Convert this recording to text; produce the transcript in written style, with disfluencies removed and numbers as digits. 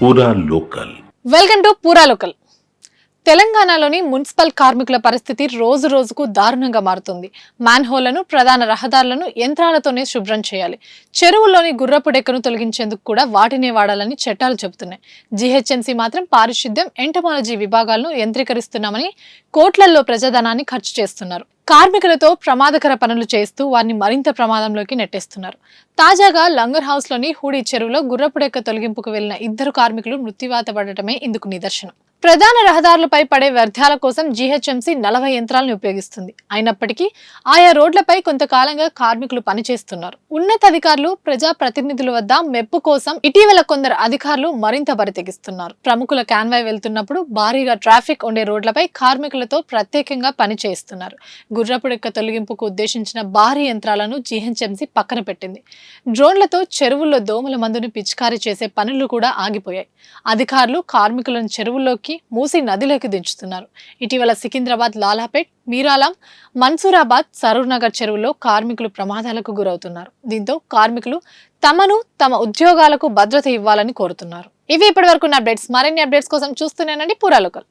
పూరా local. Welcome to పూరా local. తెలంగాణలోని మున్సిపల్ కార్మికుల పరిస్థితి రోజు రోజుకు దారుణంగా మారుతుంది. మ్యాన్ హోళ్లను, ప్రధాన రహదారులను యంత్రాలతోనే శుభ్రం చేయాలి. చెరువుల్లోని గుర్రపు డెక్కను తొలగించేందుకు కూడా వాటినే వాడాలని చట్టాలు చెబుతున్నాయి. జీహెచ్ఎంసీ మాత్రం పారిశుద్ధ్యం, ఎంటమాలజీ విభాగాలను యంత్రీకరిస్తున్నామని కోట్లల్లో ప్రజాధనాన్ని ఖర్చు చేస్తున్నారు. కార్మికులతో ప్రమాదకర పనులు చేస్తూ వారిని మరింత ప్రమాదంలోకి నెట్టేస్తున్నారు. తాజాగా లంగర్ హౌస్ లోని హూడీ చెరువులో గుర్రపు డెక్క తొలగింపుకు వెళ్లిన 2 కార్మికులు మృత్యువాత పడటమే ఇందుకు నిదర్శనం. ప్రధాన రహదారులపై పడే వ్యర్థాల కోసం జీహెచ్ఎంసీ 40 యంత్రాలను ఉపయోగిస్తుంది. అయినప్పటికీ ఆయా రోడ్లపై కొంతకాలంగా కార్మికులు పనిచేస్తున్నారు. ఉన్నతాధికారులు, ప్రజా ప్రతినిధుల వద్ద మెప్పు కోసం ఇటీవల కొందరు అధికారులు మరింత బరితెగిస్తున్నారు. ప్రముఖుల కాన్వాయ్ వెళ్తున్నప్పుడు భారీగా ట్రాఫిక్ ఉండే రోడ్లపై కార్మికులతో ప్రత్యేకంగా పని చేయిస్తున్నారు. గుర్రపు డెక్క తొలగింపుకు ఉద్దేశించిన భారీ యంత్రాలను జీహెచ్ఎంసీ పక్కన పెట్టింది. డ్రోన్లతో చెరువుల్లో దోమల మందును పిచికారీ చేసే పనులు కూడా ఆగిపోయాయి. అధికారులు కార్మికులను చెరువుల్లోకి, మూసి నదిలోకి దించుతున్నారు. ఇటీవల సికింద్రాబాద్, లాలాపేట్, మీరాలం, మన్సూరాబాద్, సరూర్ నగర్ చెరువులో కార్మికులు ప్రమాదాలకు గురవుతున్నారు. దీంతో కార్మికులు తమ ఉద్యోగాలకు భద్రత ఇవ్వాలని కోరుతున్నారు. ఇవి ఇప్పటి వరకు అప్డేట్స్. మరిన్ని అప్డేట్స్ కోసం చూస్తూనేనండి పూరా లోకల్.